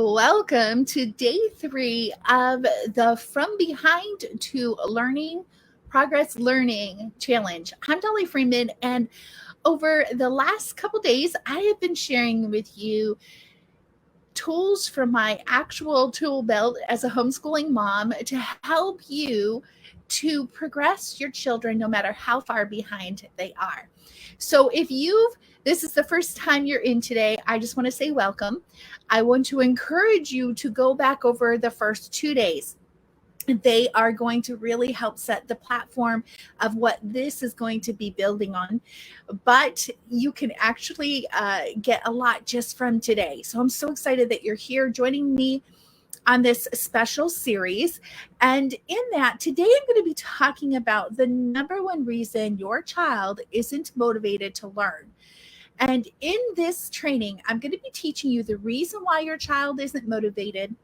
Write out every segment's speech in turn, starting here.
Welcome to day 3 of the From Behind to Learning Progress Learning Challenge. I'm Dolly Freeman, and over the last couple days, I have been sharing with you tools from my actual tool belt as a homeschooling mom to help you to progress your children no matter how far behind they are. So if this is the first time you're in today, I just want to say welcome. I want to encourage you to go back over the first 2 days. They are going to really help set the platform of what this is going to be building on. But you can actually get a lot just from today. So I'm so excited that you're here joining me on this special series. And in that, today I'm going to be talking about the number one reason your child isn't motivated to learn. And in this training, I'm going to be teaching you the reason why your child isn't motivated,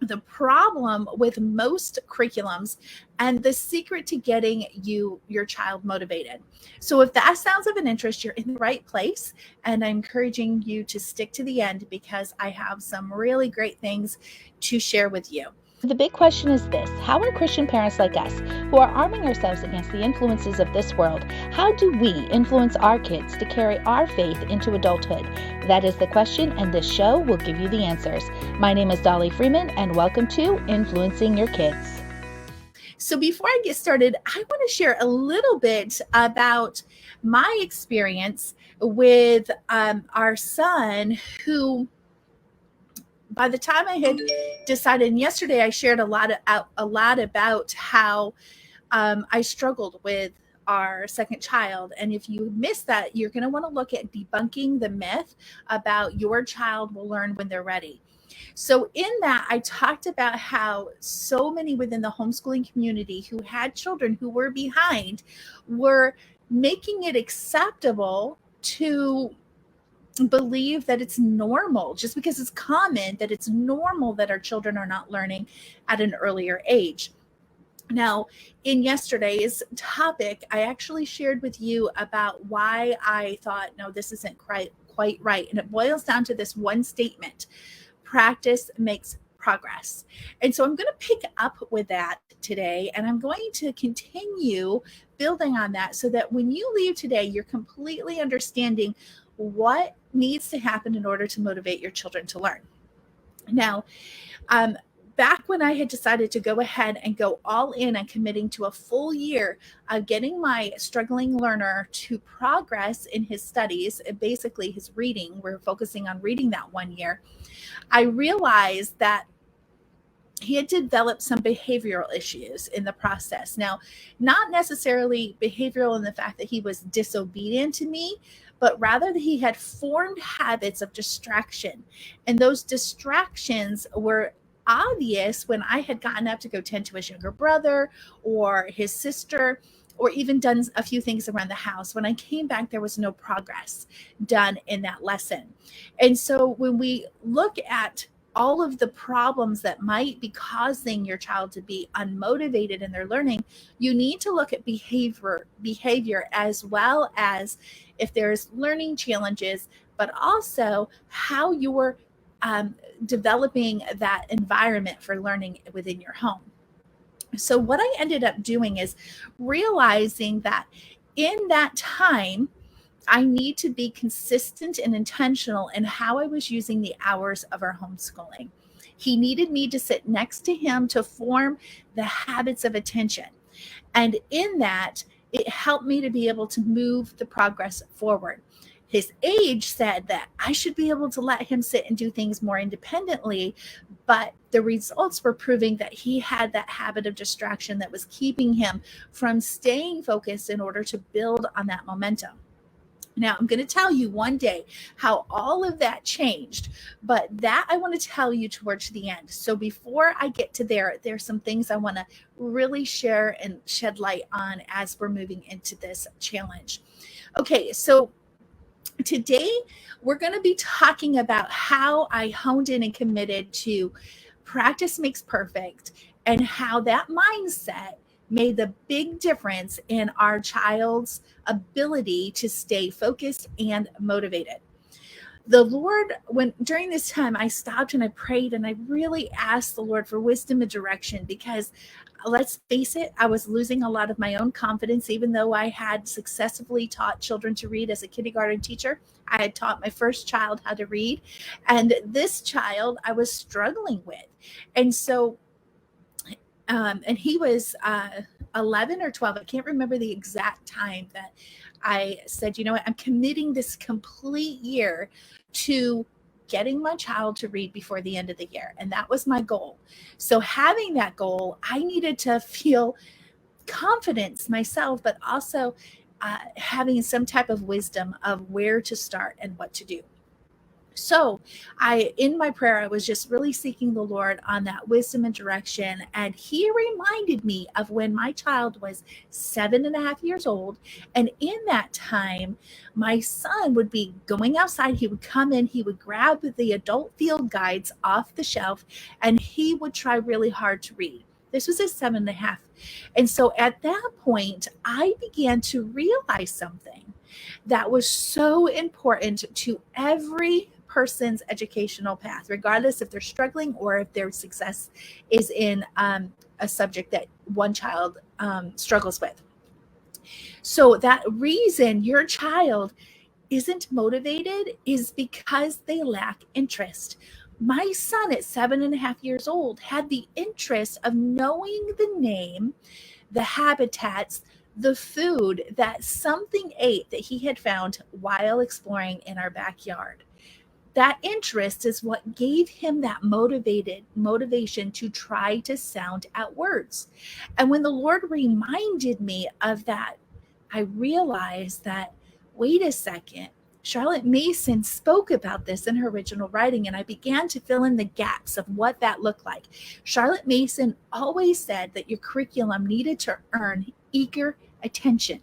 the problem with most curriculums, and the secret to getting your child motivated. So if that sounds of an interest, you're in the right place, and I'm encouraging you to stick to the end because I have some really great things to share with you. The big question is this: how are Christian parents like us, who are arming ourselves against the influences of this world, how do we influence our kids to carry our faith into adulthood? That is the question, and this show will give you the answers. My name is Dolly Freeman, and welcome to Influencing Your Kids. So before I get started, I want to share a little bit about my experience with our son, who by the time I had decided, and yesterday I shared a lot about how I struggled with our second child. And if you missed that, you're going to want to look at debunking the myth about your child will learn when they're ready. So in that, I talked about how so many within the homeschooling community who had children who were behind were making it acceptable to believe that it's normal, just because it's common, that it's normal that our children are not learning at an earlier age. Now, in yesterday's topic, I actually shared with you about why I thought, no, this isn't quite right. And it boils down to this one statement: practice makes progress. And so I'm going to pick up with that today, and I'm going to continue building on that so that when you leave today, you're completely understanding what needs to happen in order to motivate your children to learn. Now, back when I had decided to go ahead and go all in and committing to a full year of getting my struggling learner to progress in his studies, basically his reading, we're focusing on reading that 1 year, I realized that he had developed some behavioral issues in the process. Now, not necessarily behavioral in the fact that he was disobedient to me, but rather that he had formed habits of distraction. And those distractions were obvious when I had gotten up to go tend to his younger brother or his sister, or even done a few things around the house. When I came back, there was no progress done in that lesson. And so when we look at all of the problems that might be causing your child to be unmotivated in their learning, you need to look at behavior as well as if there's learning challenges, but also how you're developing that environment for learning within your home. So what I ended up doing is realizing that in that time, I need to be consistent and intentional in how I was using the hours of our homeschooling. He needed me to sit next to him to form the habits of attention. And in that, it helped me to be able to move the progress forward. His age said that I should be able to let him sit and do things more independently, but the results were proving that he had that habit of distraction that was keeping him from staying focused in order to build on that momentum. Now, I'm going to tell you one day how all of that changed, but that I want to tell you towards the end. So before I get to there's some things I want to really share and shed light on as we're moving into this challenge. Okay, so today we're going to be talking about how I honed in and committed to practice makes perfect, and how that mindset made the big difference in our child's ability to stay focused and motivated. the Lord, when during this time, I stopped and I prayed and I really asked the Lord for wisdom and direction, because let's face it, I was losing a lot of my own confidence. Even though I had successfully taught children to read as a kindergarten teacher, I had taught my first child how to read, and this child I was struggling with. And so and he was 11 or 12. I can't remember the exact time that I said, you know what, I'm committing this complete year to getting my child to read before the end of the year. And that was my goal. So having that goal, I needed to feel confidence myself, but also having some type of wisdom of where to start and what to do. So in my prayer, I was just really seeking the Lord on that wisdom and direction. And he reminded me of when my child was 7.5 years old. And in that time, my son would be going outside. He would come in, he would grab the adult field guides off the shelf, and he would try really hard to read. This was at 7.5. And so at that point, I began to realize something that was so important to every person's educational path, regardless if they're struggling or if their success is in a subject that one child struggles with. So that reason your child isn't motivated is because they lack interest. My son at 7.5 years old had the interest of knowing the name, the habitats, the food that something ate that he had found while exploring in our backyard. That interest is what gave him that motivation to try to sound out words. And when the Lord reminded me of that, I realized that, wait a second, Charlotte Mason spoke about this in her original writing, and I began to fill in the gaps of what that looked like. Charlotte Mason always said that your curriculum needed to earn eager attention.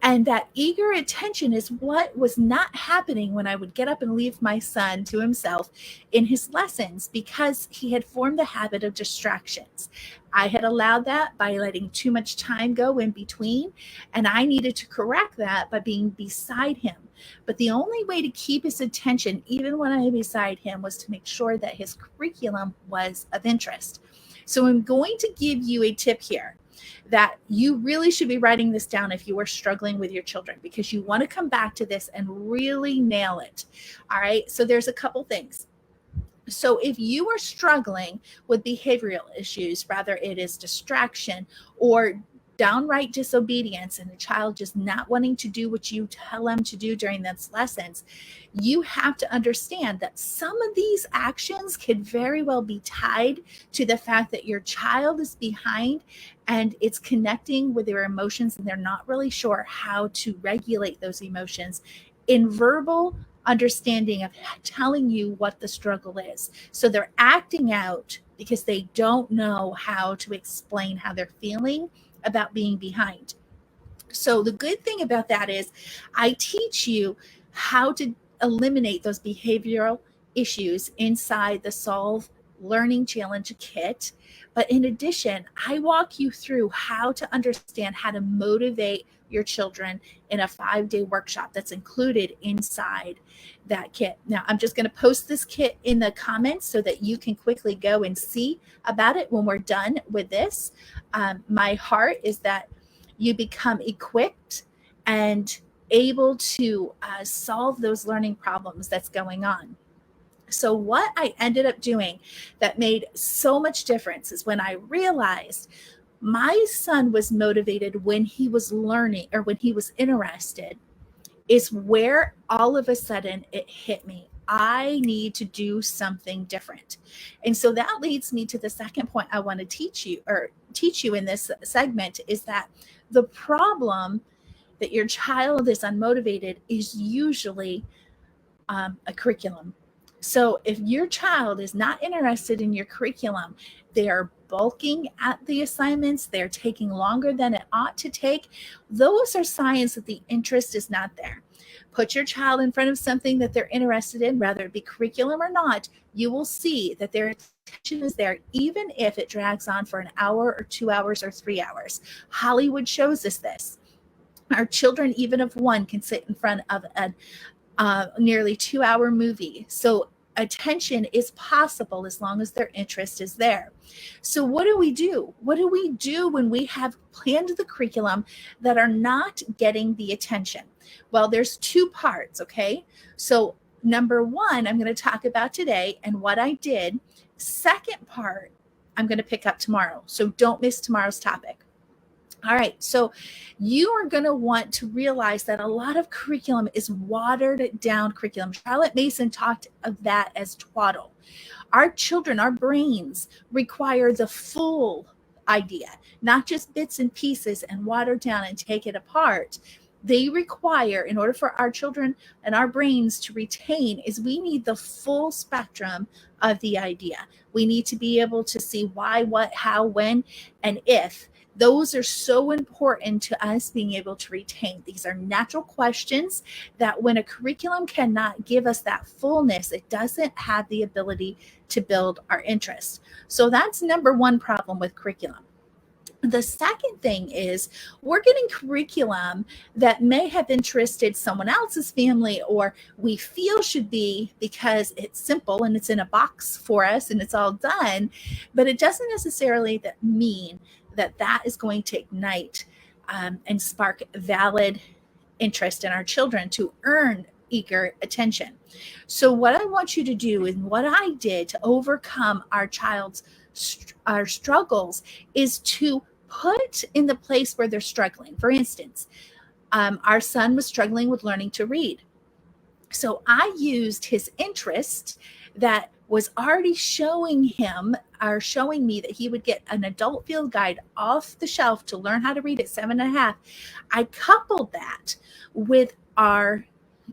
And that eager attention is what was not happening when I would get up and leave my son to himself in his lessons, because he had formed the habit of distractions. I had allowed that by letting too much time go in between, and I needed to correct that by being beside him. But the only way to keep his attention, even when I was beside him, was to make sure that his curriculum was of interest. So I'm going to give you a tip here that you really should be writing this down if you are struggling with your children, because you want to come back to this and really nail it. All right. So there's a couple things. So if you are struggling with behavioral issues, whether it is distraction or downright disobedience and a child just not wanting to do what you tell them to do during those lessons, you have to understand that some of these actions could very well be tied to the fact that your child is behind and it's connecting with their emotions, and they're not really sure how to regulate those emotions in verbal understanding of telling you what the struggle is. So they're acting out because they don't know how to explain how they're feeling about being behind. So the good thing about that is I teach you how to eliminate those behavioral issues inside the Solve Learning Challenge kit. But in addition, I walk you through how to understand how to motivate your children in a 5-day workshop that's included inside that kit. Now, I'm just going to post this kit in the comments so that you can quickly go and see about it when we're done with this. My heart is that you become equipped and able to solve those learning problems that's going on. So what I ended up doing that made so much difference is when I realized my son was motivated when he was learning or when he was interested, is where all of a sudden it hit me. I need to do something different. And so that leads me to the second point I want to teach you in this segment, is that the problem that your child is unmotivated is usually a curriculum. So if your child is not interested in your curriculum, they are bulking at the assignments, they're taking longer than it ought to take, those are signs that the interest is not there. Put your child in front of something that they're interested in, whether it be curriculum or not, you will see that their attention is there, even if it drags on for an hour or 2 hours or 3 hours. Hollywood shows us this. Our children, even of one, can sit in front of nearly 2-hour movie. So attention is possible as long as their interest is there. So what do we do? What do we do when we have planned the curriculum that are not getting the attention? Well, there's two parts, okay? So number one, I'm going to talk about today and what I did. Second part, I'm going to pick up tomorrow. So don't miss tomorrow's topic. All right, so you are going to want to realize that a lot of curriculum is watered down curriculum. Charlotte Mason talked of that as twaddle. Our children, our brains require the full idea, not just bits and pieces and water down and take it apart. They require, in order for our children and our brains to retain, is we need the full spectrum of the idea. We need to be able to see why, what, how, when, and if. Those are so important to us being able to retain. These are natural questions that when a curriculum cannot give us that fullness, it doesn't have the ability to build our interest. So that's number one problem with curriculum. The second thing is we're getting curriculum that may have interested someone else's family or we feel should be because it's simple and it's in a box for us and it's all done, but it doesn't necessarily mean that that is going to ignite and spark valid interest in our children to earn eager attention. So what I want you to do and what I did to overcome our struggles is to put in the place where they're struggling. For instance, our son was struggling with learning to read. So I used his interest that was already showing me that he would get an adult field guide off the shelf to learn how to read at 7.5. I coupled that with our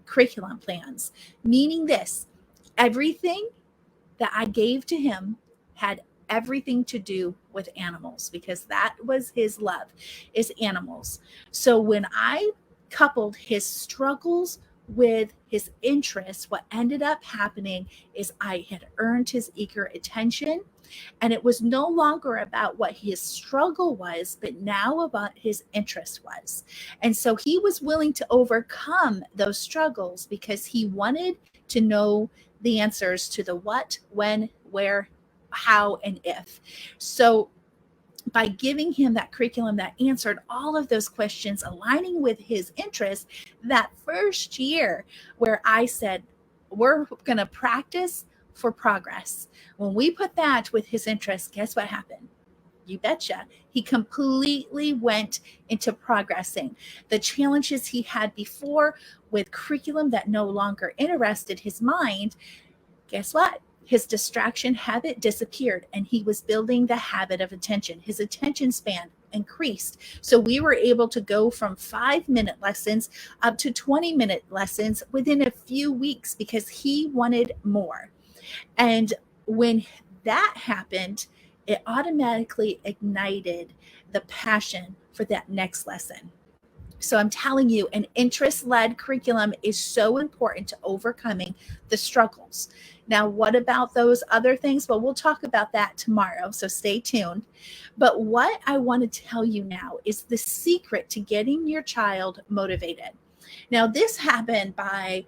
curriculum plans, meaning this: everything that I gave to him had everything to do with animals, because that was his love, is animals. So when I coupled his struggles with his interests, what ended up happening is I had earned his eager attention, and it was no longer about what his struggle was, but now about his interest was. And so he was willing to overcome those struggles because he wanted to know the answers to the what, when, where, how, and if. So by giving him that curriculum that answered all of those questions, aligning with his interests, that first year where I said, we're going to practice for progress. When we put that with his interests, guess what happened? You betcha. He completely went into progressing. The challenges he had before with curriculum that no longer interested his mind, guess what? His distraction habit disappeared and he was building the habit of attention. His attention span increased. So we were able to go from 5-minute lessons up to 20-minute lessons within a few weeks because he wanted more. And when that happened, it automatically ignited the passion for that next lesson. So I'm telling you, an interest-led curriculum is so important to overcoming the struggles. Now, what about those other things? Well, we'll talk about that tomorrow, so stay tuned. But what I want to tell you now is the secret to getting your child motivated. Now, this happened by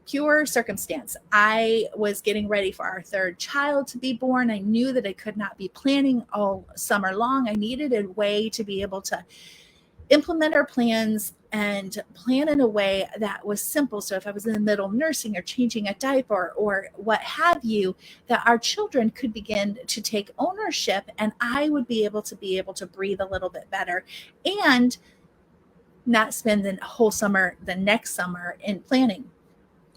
pure circumstance. I was getting ready for our third child to be born. I knew that I could not be planning all summer long. I needed a way to be able to implement our plans and plan in a way that was simple. So if I was in the middle of nursing or changing a diaper or what have you, that our children could begin to take ownership and I would be able to breathe a little bit better and not spend the whole summer, the next summer, in planning.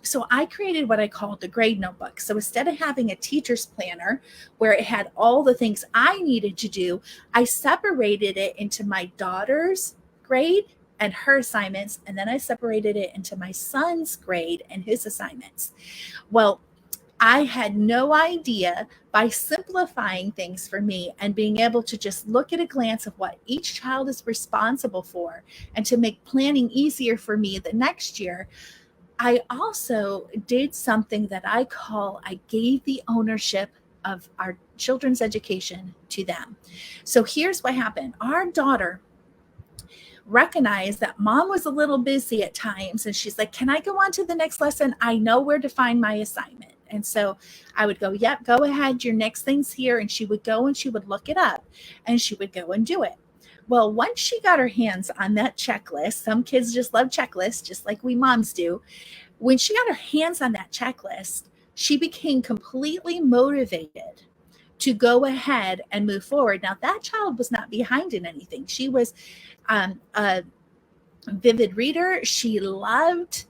So I created what I called the grade notebook. So instead of having a teacher's planner where it had all the things I needed to do, I separated it into my daughter's grade and her assignments, and then I separated it into my son's grade and his assignments. Well, I had no idea, by simplifying things for me and being able to just look at a glance of what each child is responsible for and to make planning easier for me the next year, I also did something that I gave the ownership of our children's education to them. So here's what happened. Our daughter recognized that mom was a little busy at times. And she's like, can I go on to the next lesson? I know where to find my assignment. And so I would go, yep, go ahead. Your next thing's here. And she would go and she would look it up and she would go and do it. Well, once she got her hands on that checklist, some kids just love checklists, just like we moms do. When she got her hands on that checklist, she became completely motivated to go ahead and move forward. Now, that child was not behind in anything. She was a vivid reader. She loved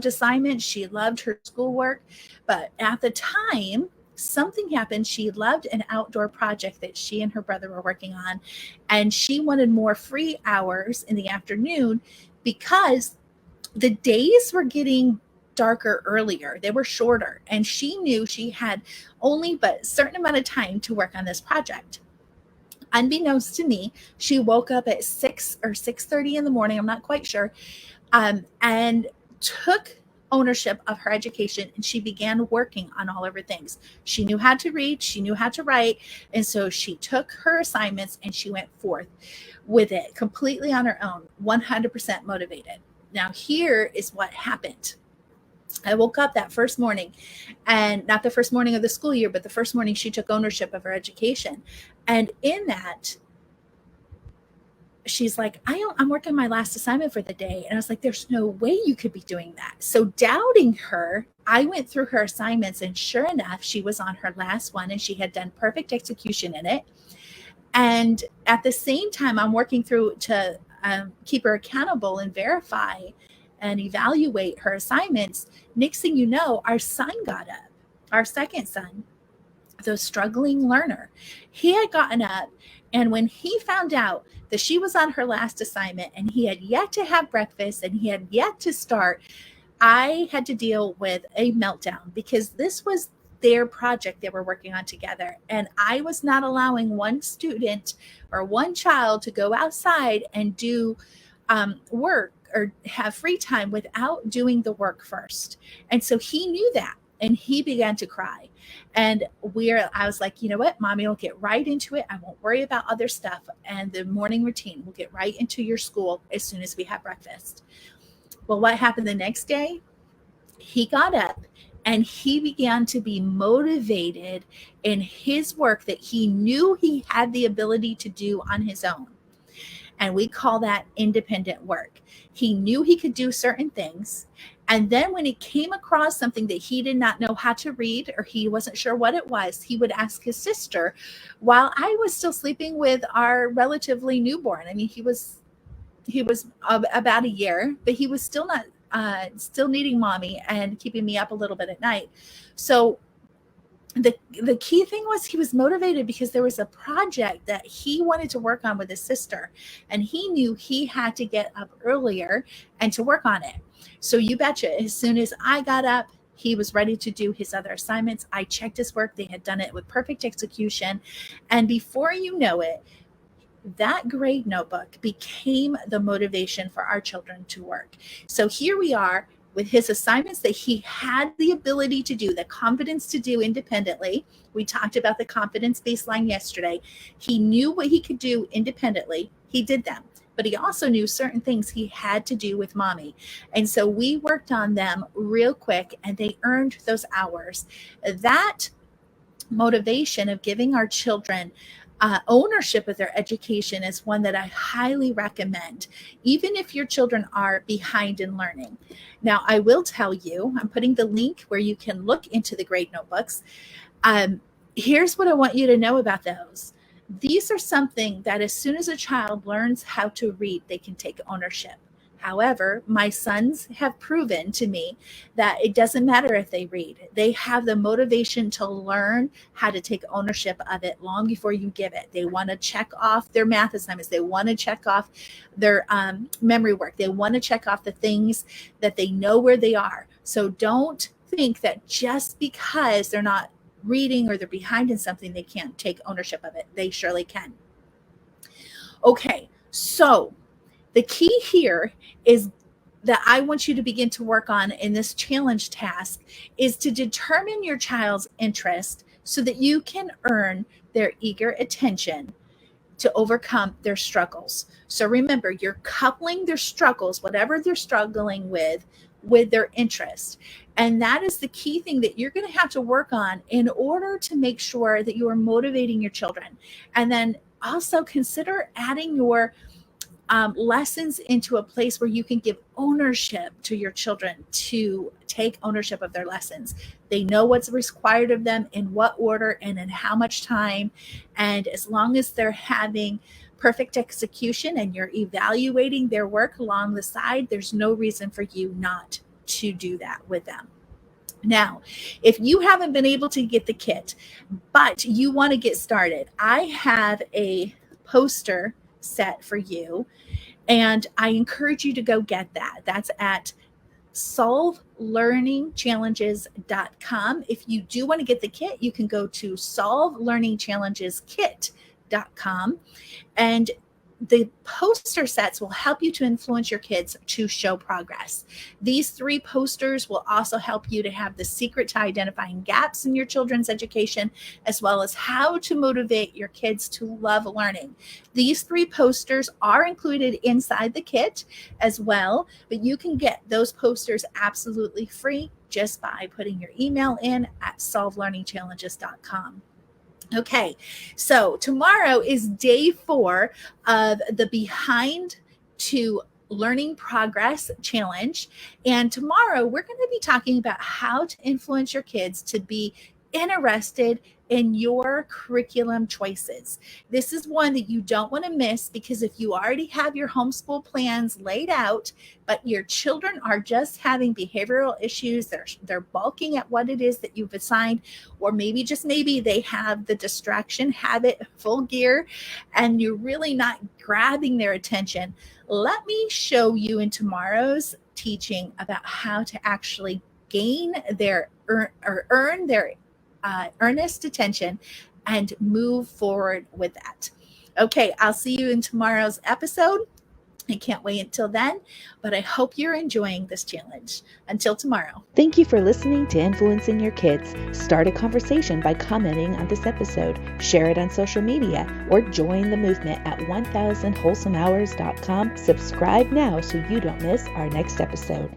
assignments. She loved her schoolwork. But at the time, something happened. She loved an outdoor project that she and her brother were working on. And she wanted more free hours in the afternoon because the days were getting darker earlier. They were shorter. And she knew she had only but a certain amount of time to work on this project. Unbeknownst to me, she woke up at 6 or 6:30 in the morning. I'm not quite sure. And took ownership of her education, and she began working on all of her things. She knew how to read, she knew how to write, and so she took her assignments and she went forth with it completely on her own, 100% motivated. Now, here is what happened. I woke up that first morning, and not the first morning of the school year, but the first morning she took ownership of her education. And in that, she's like, I'm working my last assignment for the day. And I was like, there's no way you could be doing that. So doubting her, I went through her assignments, and sure enough, she was on her last one and she had done perfect execution in it. And at the same time, I'm working through to keep her accountable and verify and evaluate her assignments. Next thing you know, our son got up, our second son, the struggling learner. He had gotten up, and when he found out that she was on her last assignment and he had yet to have breakfast and he had yet to start, I had to deal with a meltdown because this was their project they were working on together. And I was not allowing one student or one child to go outside and do work or have free time without doing the work first. And so he knew that, and he began to cry. And I was like, you know what, mommy will get right into it. I won't worry about other stuff. And the morning routine, we'll get right into your school as soon as we have breakfast. Well, what happened the next day? He got up and he began to be motivated in his work that he knew he had the ability to do on his own. And we call that independent work. He knew he could do certain things. And then when he came across something that he did not know how to read, or he wasn't sure what it was, he would ask his sister while I was still sleeping with our relatively newborn. I mean, he was about a year, but he was still not, still needing mommy and keeping me up a little bit at night. So the key thing was he was motivated because there was a project that he wanted to work on with his sister, and he knew he had to get up earlier and to work on it. So you betcha, as soon as I got up, he was ready to do his other assignments. I checked his work. They had done it with perfect execution. And before you know it, that grade notebook became the motivation for our children to work. So here we are with his assignments that he had the ability to do, the confidence to do independently. We talked about the confidence baseline yesterday. He knew what he could do independently. He did them. But he also knew certain things he had to do with mommy. And so we worked on them real quick, and they earned those hours. That motivation of giving our children ownership of their education is one that I highly recommend, even if your children are behind in learning. Now, I will tell you, I'm putting the link where you can look into the grade notebooks. Here's what I want you to know about those. These are something that as soon as a child learns how to read, they can take ownership. However, my sons have proven to me that it doesn't matter if they read. They have the motivation to learn how to take ownership of it long before you give it. They want to check off their math assignments. They want to check off their memory work. They want to check off the things that they know where they are. So don't think that just because they're not reading or they're behind in something, they can't take ownership of it. They surely can. Okay, so the key here is that I want you to begin to work on in this challenge task is to determine your child's interest so that you can earn their eager attention to overcome their struggles. So remember, you're coupling their struggles, whatever they're struggling with their interest. And that is the key thing that you're going to have to work on in order to make sure that you are motivating your children. And then also consider adding your lessons into a place where you can give ownership to your children to take ownership of their lessons. They know what's required of them, in what order, and in how much time. And as long as they're having perfect execution and you're evaluating their work along the side, there's no reason for you not to do that with them. Now, if you haven't been able to get the kit, but you want to get started, I have a poster set for you, and I encourage you to go get that. That's at solvelearningchallenges.com. If you do want to get the kit, you can go to solvelearningchallenges.kit.com, and the poster sets will help you to influence your kids to show progress. These 3 posters will also help you to have the secret to identifying gaps in your children's education, as well as how to motivate your kids to love learning. These 3 posters are included inside the kit as well, but you can get those posters absolutely free just by putting your email in at solvelearningchallenges.com. Okay, so tomorrow is day 4 of the Behind to Learning Progress Challenge. And tomorrow we're going to be talking about how to influence your kids to be interested in your curriculum choices. This is one that you don't want to miss, because if you already have your homeschool plans laid out, but your children are just having behavioral issues, they're balking at what it is that you've assigned, or maybe they have the distraction habit full gear and you're really not grabbing their attention, let me show you in tomorrow's teaching about how to actually gain their earn their earnest attention and move forward with that. Okay, I'll see you in tomorrow's episode. I can't wait until then, but I hope you're enjoying this challenge. Until tomorrow. Thank you for listening to Influencing Your Kids. Start a conversation by commenting on this episode, share it on social media, or join the movement at 1000wholesomehours.com. Subscribe now so you don't miss our next episode.